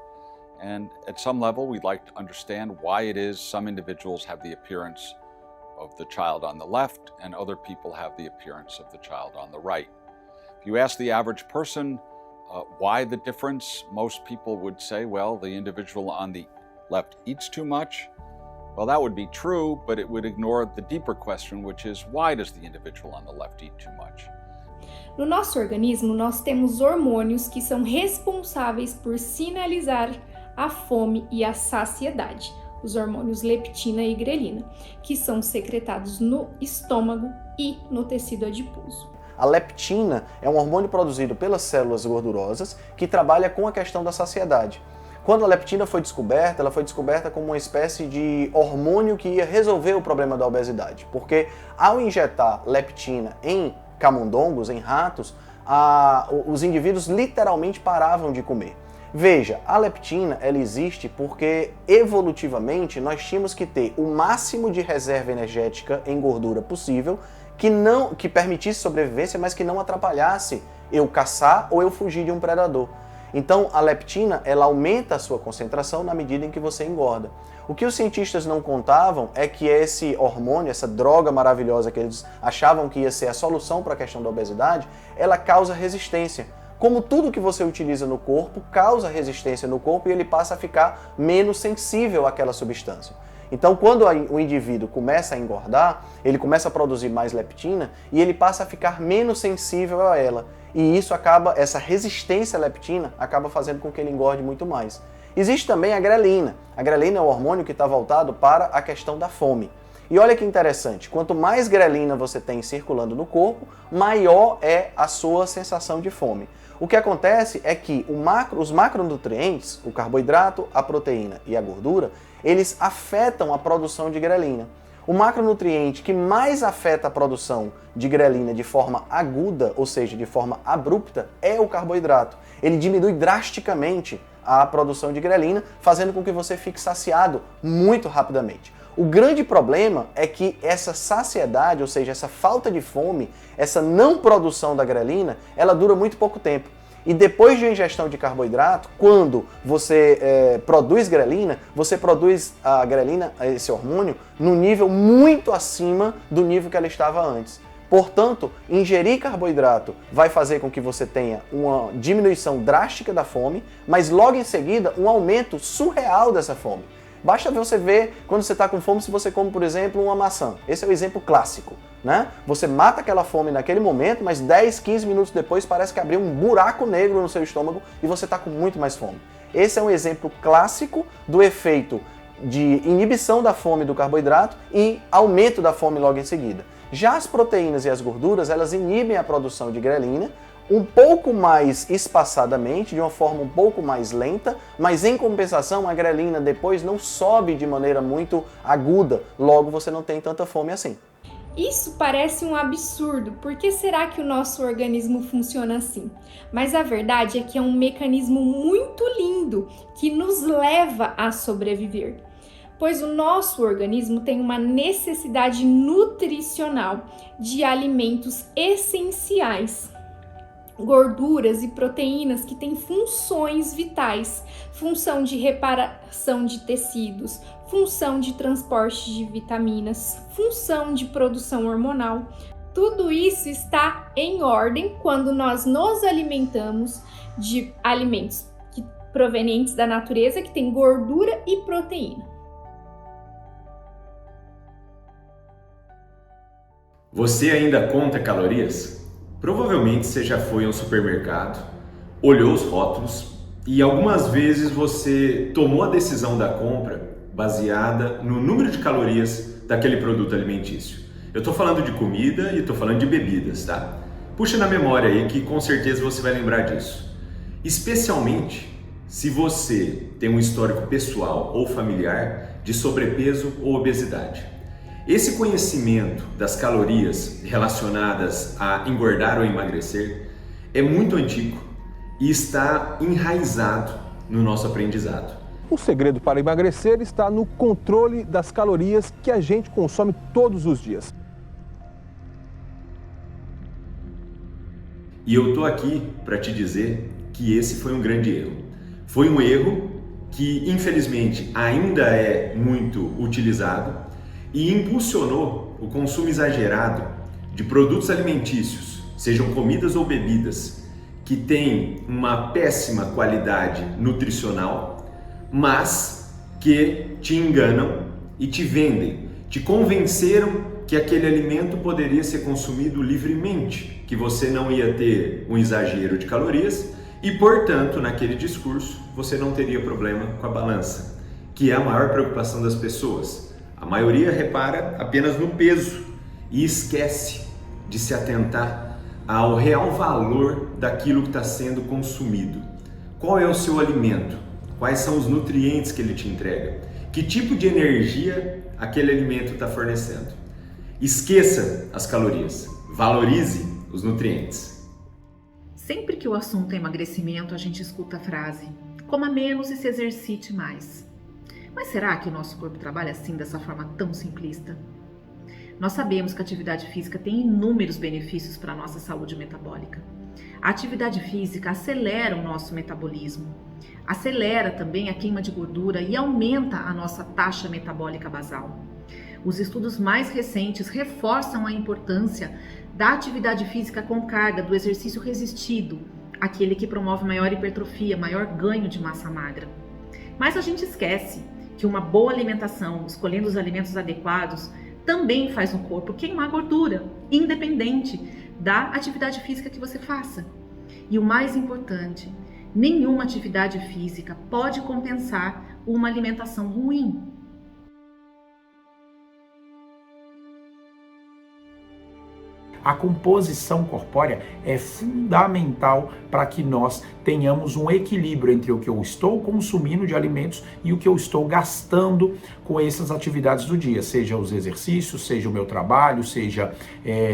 and at some level we'd like to understand why it is some individuals have the appearance of the child on the left and other people have the appearance of the child on the right. If you ask the average person why the difference, most people would say, well, the individual on the left eats too much. Well, that would be true, but it would ignore the deeper question, which is why does the individual on the left eat too much? No nosso organismo, nós temos hormônios que são responsáveis por sinalizar a fome e a saciedade, os hormônios leptina e grelina, que são secretados no estômago e no tecido adiposo. A leptina é um hormônio produzido pelas células gordurosas que trabalha com a questão da saciedade. Quando a leptina foi descoberta, ela foi descoberta como uma espécie de hormônio que ia resolver o problema da obesidade, porque ao injetar leptina em camundongos, em ratos, os indivíduos literalmente paravam de comer. Veja, a leptina ela existe porque evolutivamente nós tínhamos que ter o máximo de reserva energética em gordura possível que permitisse sobrevivência, mas que não atrapalhasse eu caçar ou eu fugir de um predador. Então a leptina ela aumenta a sua concentração na medida em que você engorda. O que os cientistas não contavam é que esse hormônio, essa droga maravilhosa que eles achavam que ia ser a solução para a questão da obesidade, ela causa resistência. Como tudo que você utiliza no corpo causa resistência no corpo e ele passa a ficar menos sensível àquela substância. Então, quando o indivíduo começa a engordar, ele começa a produzir mais leptina e ele passa a ficar menos sensível a ela. E isso essa resistência à leptina acaba fazendo com que ele engorde muito mais. Existe também a grelina. A grelina é o hormônio que está voltado para a questão da fome. E olha que interessante, quanto mais grelina você tem circulando no corpo, maior é a sua sensação de fome. O que acontece é que os macronutrientes, o carboidrato, a proteína e a gordura, eles afetam a produção de grelina. O macronutriente que mais afeta a produção de grelina de forma aguda, ou seja, de forma abrupta, é o carboidrato. Ele diminui drasticamente a produção de grelina, fazendo com que você fique saciado muito rapidamente. O grande problema é que essa saciedade, ou seja, essa falta de fome, essa não produção da grelina, ela dura muito pouco tempo. E depois de uma ingestão de carboidrato, quando você produz grelina, você produz a grelina, esse hormônio, num nível muito acima do nível que ela estava antes. Portanto, ingerir carboidrato vai fazer com que você tenha uma diminuição drástica da fome, mas logo em seguida um aumento surreal dessa fome. Basta você ver quando você está com fome, se você come, por exemplo, uma maçã. Esse é o exemplo clássico, né? Você mata aquela fome naquele momento, mas 10, 15 minutos depois parece que abriu um buraco negro no seu estômago e você está com muito mais fome. Esse é um exemplo clássico do efeito de inibição da fome do carboidrato e aumento da fome logo em seguida. Já as proteínas e as gorduras, elas inibem a produção de grelina, um pouco mais espaçadamente, de uma forma um pouco mais lenta, mas em compensação a grelina depois não sobe de maneira muito aguda, logo você não tem tanta fome assim. Isso parece um absurdo, por que será que o nosso organismo funciona assim? Mas a verdade é que é um mecanismo muito lindo que nos leva a sobreviver. Pois o nosso organismo tem uma necessidade nutricional de alimentos essenciais, gorduras e proteínas que têm funções vitais, função de reparação de tecidos, função de transporte de vitaminas, função de produção hormonal. Tudo isso está em ordem quando nós nos alimentamos de alimentos provenientes da natureza que tem gordura e proteína. Você ainda conta calorias? Provavelmente você já foi ao supermercado, olhou os rótulos e algumas vezes você tomou a decisão da compra baseada no número de calorias daquele produto alimentício. Eu estou falando de comida e estou falando de bebidas, tá? Puxa na memória aí que com certeza você vai lembrar disso. Especialmente se você tem um histórico pessoal ou familiar de sobrepeso ou obesidade. Esse conhecimento das calorias relacionadas a engordar ou emagrecer é muito antigo e está enraizado no nosso aprendizado. O segredo para emagrecer está no controle das calorias que a gente consome todos os dias. E eu tô aqui para te dizer que esse foi um grande erro. Foi um erro que, infelizmente, ainda é muito utilizado e impulsionou o consumo exagerado de produtos alimentícios, sejam comidas ou bebidas, que têm uma péssima qualidade nutricional, mas que te enganam e te vendem, te convenceram que aquele alimento poderia ser consumido livremente, que você não ia ter um exagero de calorias e, portanto, naquele discurso, você não teria problema com a balança, que é a maior preocupação das pessoas. A maioria repara apenas no peso e esquece de se atentar ao real valor daquilo que está sendo consumido. Qual é o seu alimento? Quais são os nutrientes que ele te entrega? Que tipo de energia aquele alimento está fornecendo? Esqueça as calorias, valorize os nutrientes. Sempre que o assunto é emagrecimento, a gente escuta a frase: coma menos e se exercite mais. Mas será que o nosso corpo trabalha assim, dessa forma tão simplista? Nós sabemos que a atividade física tem inúmeros benefícios para a nossa saúde metabólica. A atividade física acelera o nosso metabolismo, acelera também a queima de gordura e aumenta a nossa taxa metabólica basal. Os estudos mais recentes reforçam a importância da atividade física com carga, do exercício resistido, aquele que promove maior hipertrofia, maior ganho de massa magra. Mas a gente esquece que uma boa alimentação, escolhendo os alimentos adequados, também faz o corpo queimar gordura, independente da atividade física que você faça. E o mais importante Nenhuma atividade física pode compensar uma alimentação ruim. A composição corpórea é fundamental para que nós tenhamos um equilíbrio entre o que eu estou consumindo de alimentos e o que eu estou gastando com essas atividades do dia, seja os exercícios, seja o meu trabalho, seja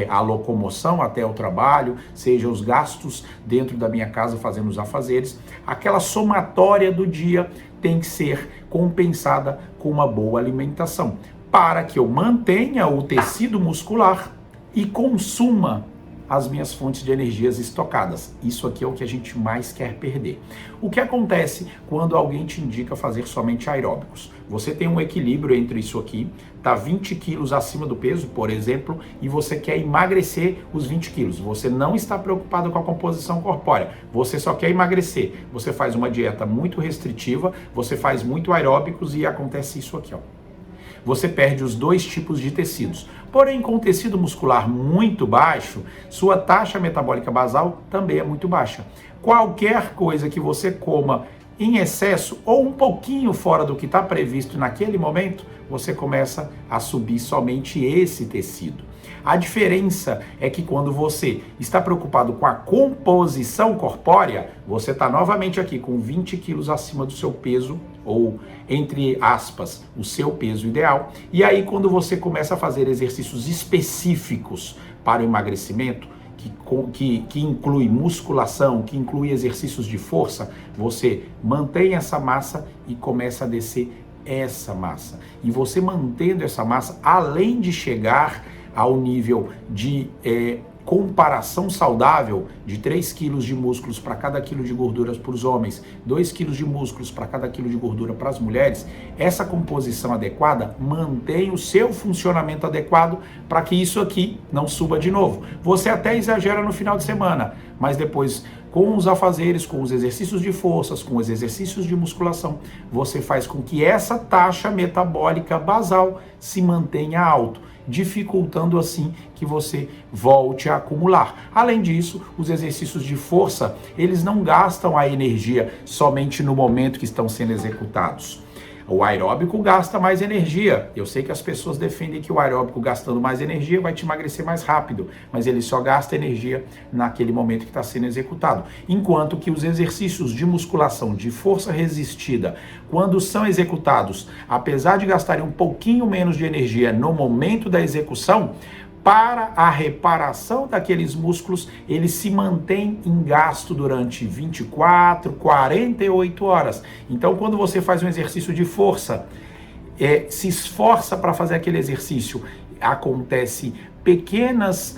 a locomoção até o trabalho, seja os gastos dentro da minha casa fazendo os afazeres. Aquela somatória do dia tem que ser compensada com uma boa alimentação, para que eu mantenha o tecido muscular e consuma as minhas fontes de energias estocadas. Isso aqui é o que a gente mais quer perder. O que acontece quando alguém te indica fazer somente aeróbicos? Você tem um equilíbrio entre isso aqui, tá 20 quilos acima do peso, por exemplo, e você quer emagrecer os 20 quilos. Você não está preocupado com a composição corpórea, você só quer emagrecer. Você faz uma dieta muito restritiva, você faz muito aeróbicos e acontece isso aqui, ó. Você perde os dois tipos de tecidos. Porém, com o tecido muscular muito baixo, sua taxa metabólica basal também é muito baixa. Qualquer coisa que você coma em excesso ou um pouquinho fora do que está previsto naquele momento, você começa a subir somente esse tecido. A diferença é que quando você está preocupado com a composição corpórea, você está novamente aqui com 20 quilos acima do seu peso, ou entre aspas, o seu peso ideal. E aí quando você começa a fazer exercícios específicos para o emagrecimento, que inclui musculação, que inclui exercícios de força, você mantém essa massa e começa a descer essa massa. E você mantendo essa massa, além de chegar ao nível de comparação saudável de 3 quilos de músculos para cada quilo de gorduras para os homens, 2 quilos de músculos para cada quilo de gordura para as mulheres, essa composição adequada mantém o seu funcionamento adequado para que isso aqui não suba de novo. Você até exagera no final de semana, mas depois, com os afazeres, com os exercícios de forças, com os exercícios de musculação, você faz com que essa taxa metabólica basal se mantenha alto, dificultando assim que você volte a acumular. Além disso, os exercícios de força, eles não gastam a energia somente no momento que estão sendo executados. O aeróbico gasta mais energia. Eu sei que as pessoas defendem que o aeróbico gastando mais energia vai te emagrecer mais rápido, mas ele só gasta energia naquele momento que está sendo executado. Enquanto que os exercícios de musculação, de força resistida, quando são executados, apesar de gastarem um pouquinho menos de energia no momento da execução, para a reparação daqueles músculos, ele se mantém em gasto durante 24, 48 horas. Então, quando você faz um exercício de força, se esforça para fazer aquele exercício, acontece pequenos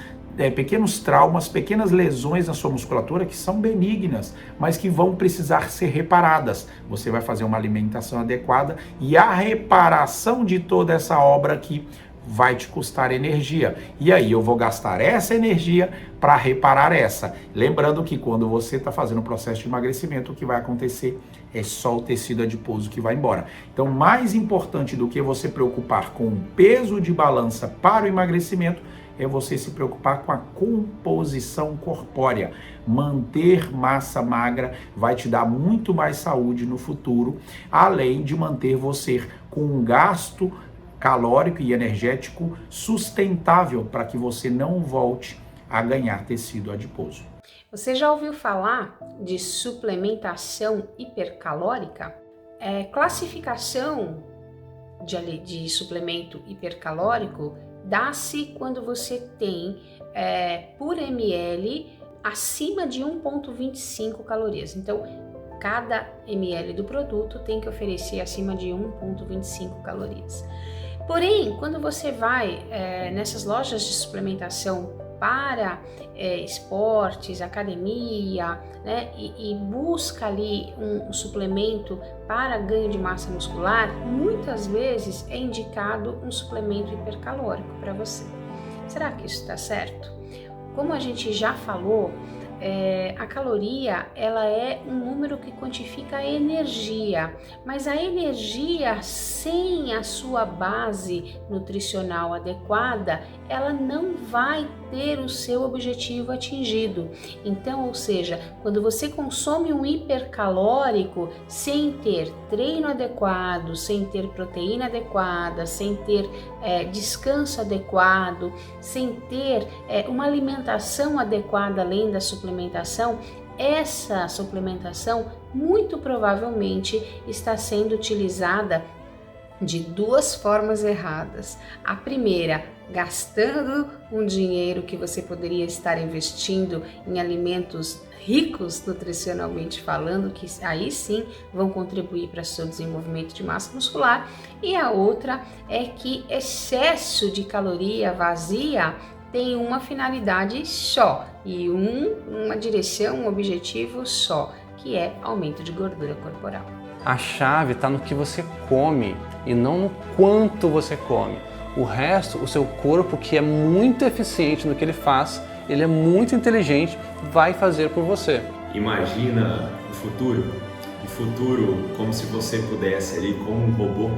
traumas, pequenas lesões na sua musculatura que são benignas, mas que vão precisar ser reparadas. Você vai fazer uma alimentação adequada e a reparação de toda essa obra aqui vai te custar energia. E aí eu vou gastar essa energia para reparar essa. Lembrando que quando você está fazendo o processo de emagrecimento, o que vai acontecer é só o tecido adiposo que vai embora. Então, mais importante do que você preocupar com o peso de balança para o emagrecimento, é você se preocupar com a composição corpórea. Manter massa magra vai te dar muito mais saúde no futuro, além de manter você com um gasto calórico e energético sustentável para que você não volte a ganhar tecido adiposo. Você já ouviu falar de suplementação hipercalórica? Classificação de suplemento hipercalórico dá-se quando você tem por ml acima de 1,25 calorias. Então, cada ml do produto tem que oferecer acima de 1,25 calorias. Porém, quando você vai nessas lojas de suplementação para esportes, academia, né, e busca ali um suplemento para ganho de massa muscular, muitas vezes é indicado um suplemento hipercalórico para você. Será que isso está certo? Como a gente já falou, a caloria ela é um número que quantifica a energia, mas a energia sem a sua base nutricional adequada, ela não vai ter o seu objetivo atingido. Então, ou seja, quando você consome um hipercalórico sem ter treino adequado, sem ter proteína adequada, sem ter descanso adequado, sem ter uma alimentação adequada além da suplementação, essa suplementação muito provavelmente está sendo utilizada de duas formas erradas. A primeira, gastando um dinheiro que você poderia estar investindo em alimentos ricos nutricionalmente falando, que aí sim vão contribuir para o seu desenvolvimento de massa muscular. E a outra é que excesso de caloria vazia tem uma finalidade só e uma direção, um objetivo só, que é aumento de gordura corporal. A chave está no que você come e não no quanto você come. O resto, o seu corpo, que é muito eficiente no que ele faz, ele é muito inteligente, vai fazer por você. Imagina o futuro como se você pudesse ali, como um robô,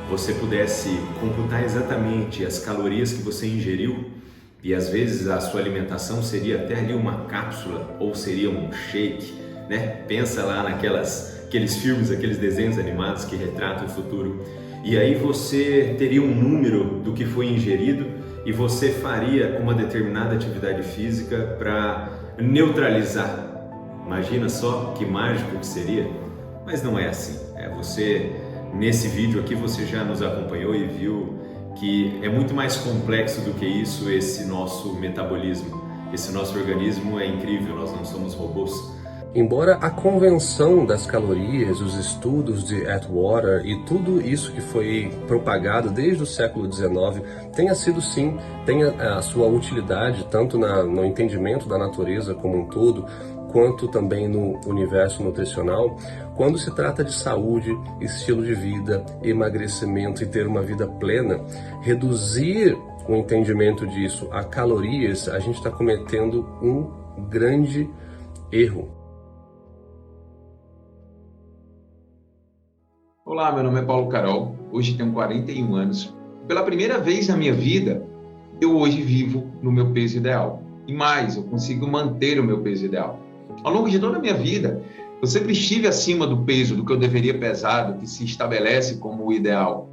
você pudesse computar exatamente as calorias que você ingeriu. E às vezes a sua alimentação seria até ali uma cápsula ou seria um shake, né? Pensa lá naqueles filmes, aqueles desenhos animados que retratam o futuro. E aí você teria um número do que foi ingerido e você faria uma determinada atividade física para neutralizar. Imagina só que mágico que seria, mas não é assim. Nesse vídeo aqui você já nos acompanhou e viu que é muito mais complexo do que isso esse nosso metabolismo. Esse nosso organismo é incrível, nós não somos robôs. Embora a convenção das calorias, os estudos de Atwater e tudo isso que foi propagado desde o século XIX tenha sido sim, tenha a sua utilidade tanto no entendimento da natureza como um todo, quanto também no universo nutricional, quando se trata de saúde, estilo de vida, emagrecimento e ter uma vida plena, reduzir o entendimento disso a calorias, a gente está cometendo um grande erro. Olá, meu nome é Paulo Carol, hoje tenho 41 anos. Pela primeira vez na minha vida, eu hoje vivo no meu peso ideal. E mais, eu consigo manter o meu peso ideal. Ao longo de toda a minha vida, eu sempre estive acima do peso, do que eu deveria pesar, do que se estabelece como o ideal.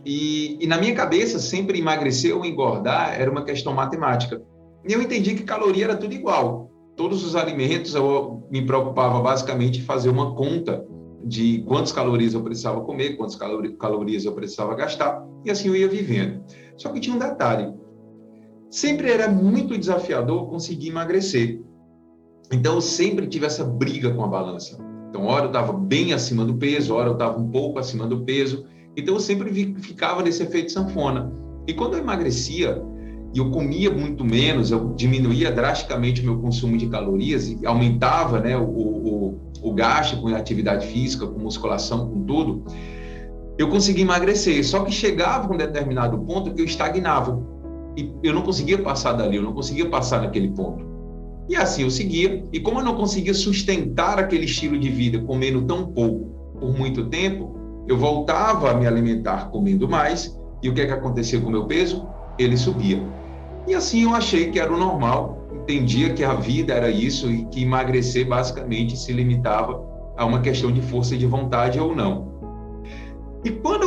E na minha cabeça, sempre emagrecer ou engordar era uma questão matemática. E eu entendi que caloria era tudo igual. Todos os alimentos, eu me preocupava basicamente em fazer uma conta de quantas calorias eu precisava comer, quantas calorias eu precisava gastar, e assim eu ia vivendo. Só que tinha um detalhe. Sempre era muito desafiador conseguir emagrecer. Então, eu sempre tive essa briga com a balança. Então, hora eu estava bem acima do peso, hora eu estava um pouco acima do peso. Então, eu sempre ficava nesse efeito sanfona. E quando eu emagrecia, e eu comia muito menos, eu diminuía drasticamente o meu consumo de calorias e aumentava, né, o gasto com atividade física, com musculação, com tudo, eu conseguia emagrecer. Só que chegava um determinado ponto que eu estagnava. E eu não conseguia passar dali, eu não conseguia passar naquele ponto. E assim eu seguia, e como eu não conseguia sustentar aquele estilo de vida comendo tão pouco por muito tempo, eu voltava a me alimentar comendo mais, e o que é que acontecia com o meu peso? Ele subia. E assim eu achei que era o normal, entendia que a vida era isso e que emagrecer basicamente se limitava a uma questão de força de vontade ou não. E quando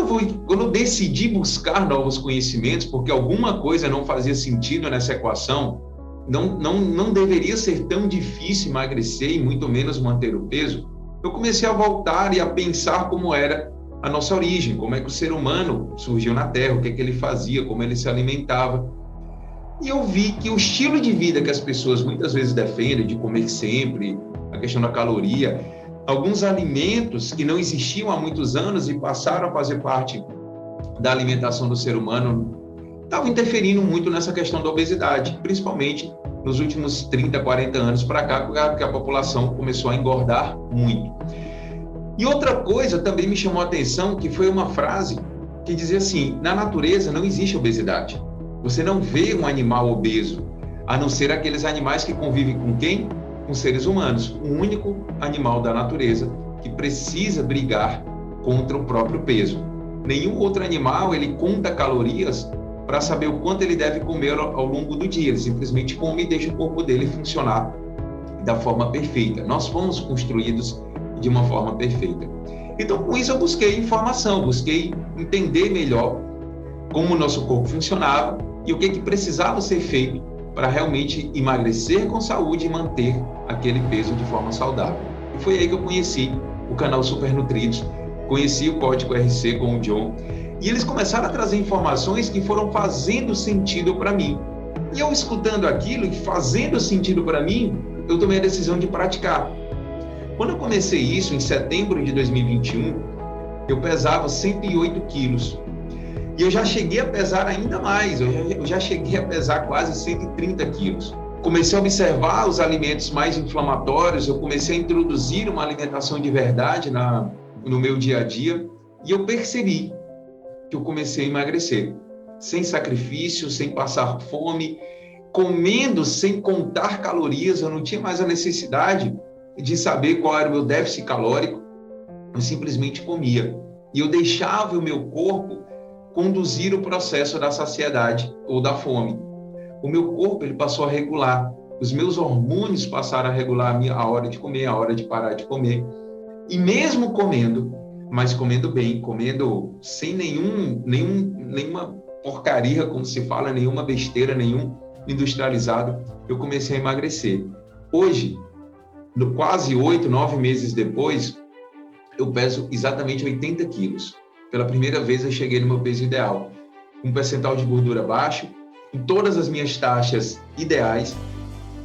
eu decidi buscar novos conhecimentos, porque alguma coisa não fazia sentido nessa equação, não deveria ser tão difícil emagrecer e muito menos manter o peso, eu comecei a voltar e a pensar como era a nossa origem, como é que o ser humano surgiu na Terra, o que é que ele fazia, como ele se alimentava. E eu vi que o estilo de vida que as pessoas muitas vezes defendem, de comer sempre, a questão da caloria, alguns alimentos que não existiam há muitos anos e passaram a fazer parte da alimentação do ser humano, estavam interferindo muito nessa questão da obesidade, principalmente nos últimos 30, 40 anos para cá, porque a população começou a engordar muito. E outra coisa também me chamou a atenção, que foi uma frase que dizia assim: na natureza não existe obesidade. Você não vê um animal obeso, a não ser aqueles animais que convivem com quem? Com seres humanos. O único animal da natureza que precisa brigar contra o próprio peso. Nenhum outro animal, ele conta calorias para saber o quanto ele deve comer ao longo do dia. Ele simplesmente come e deixa o corpo dele funcionar da forma perfeita. Nós fomos construídos de uma forma perfeita. Então, com isso, eu busquei informação, busquei entender melhor como o nosso corpo funcionava e o que precisava ser feito para realmente emagrecer com saúde e manter aquele peso de forma saudável. E foi aí que eu conheci o canal Super Nutridos, conheci o Código RC com o John, e eles começaram a trazer informações que foram fazendo sentido para mim. E eu escutando aquilo e fazendo sentido para mim, eu tomei a decisão de praticar. Quando eu comecei isso, em setembro de 2021, eu pesava 108 quilos. E eu já cheguei a pesar ainda mais, eu já cheguei a pesar quase 130 quilos. Comecei a observar os alimentos mais inflamatórios, eu comecei a introduzir uma alimentação de verdade no meu dia a dia, e eu percebi que eu comecei a emagrecer, sem sacrifício, sem passar fome, comendo sem contar calorias. Eu não tinha mais a necessidade de saber qual era o meu déficit calórico, eu simplesmente comia. E eu deixava o meu corpo conduzir o processo da saciedade ou da fome. O meu corpo ele passou a regular, os meus hormônios passaram a regular a hora de comer, a hora de parar de comer. E mesmo comendo, mas comendo bem, comendo sem nenhuma porcaria, como se fala, nenhuma besteira, nenhum industrializado, eu comecei a emagrecer. Hoje, quase 8, 9 meses depois, eu peso exatamente 80 quilos. Pela primeira vez eu cheguei no meu peso ideal. Um percentual de gordura baixo, em todas as minhas taxas ideais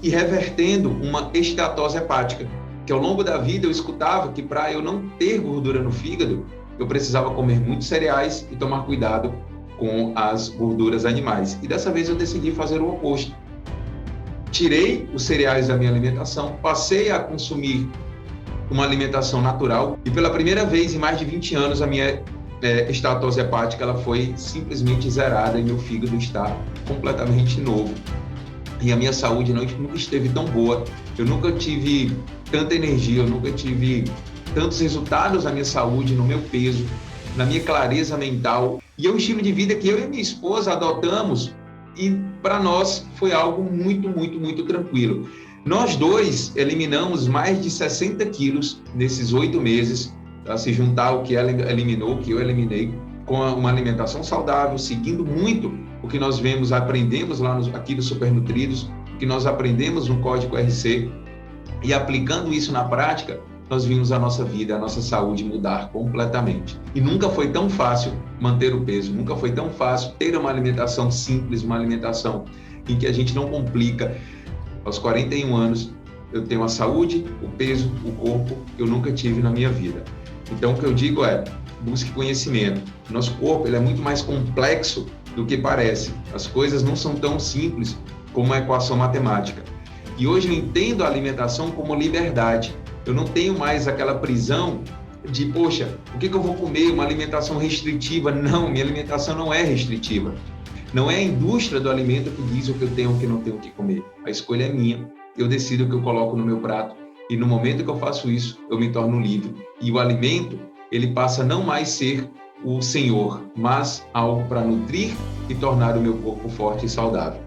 e revertendo uma esteatose hepática, que ao longo da vida eu escutava que para eu não ter gordura no fígado, eu precisava comer muitos cereais e tomar cuidado com as gorduras animais. E dessa vez eu decidi fazer o oposto. Tirei os cereais da minha alimentação, passei a consumir uma alimentação natural e pela primeira vez em mais de 20 anos a minha esteatose hepática ela foi simplesmente zerada e meu fígado está completamente novo. E a minha saúde nunca esteve tão boa, eu nunca tive tanta energia, eu nunca tive tantos resultados na minha saúde, no meu peso, na minha clareza mental. E é um estilo de vida que eu e minha esposa adotamos e para nós foi algo muito, muito, muito tranquilo. Nós dois eliminamos mais de 60 quilos nesses 8 meses, a se juntar o que ela eliminou, o que eu eliminei, com uma alimentação saudável, seguindo muito o que nós aprendemos lá aqui do Super Nutridos, o que nós aprendemos no Código RC, e aplicando isso na prática, nós vimos a nossa vida, a nossa saúde mudar completamente. E nunca foi tão fácil manter o peso, nunca foi tão fácil ter uma alimentação simples, uma alimentação em que a gente não complica. Aos 41 anos, eu tenho a saúde, o peso, o corpo que eu nunca tive na minha vida. Então, o que eu digo é, busque conhecimento. Nosso corpo ele é muito mais complexo do que parece. As coisas não são tão simples como uma equação matemática. E hoje eu entendo a alimentação como liberdade. Eu não tenho mais aquela prisão de, poxa, o que eu vou comer? Uma alimentação restritiva? Não, minha alimentação não é restritiva. Não é a indústria do alimento que diz o que eu tenho ou o que não tenho que comer. A escolha é minha. Eu decido o que eu coloco no meu prato. E no momento que eu faço isso, eu me torno livre. E o alimento, ele passa a não mais ser o senhor, mas algo para nutrir e tornar o meu corpo forte e saudável.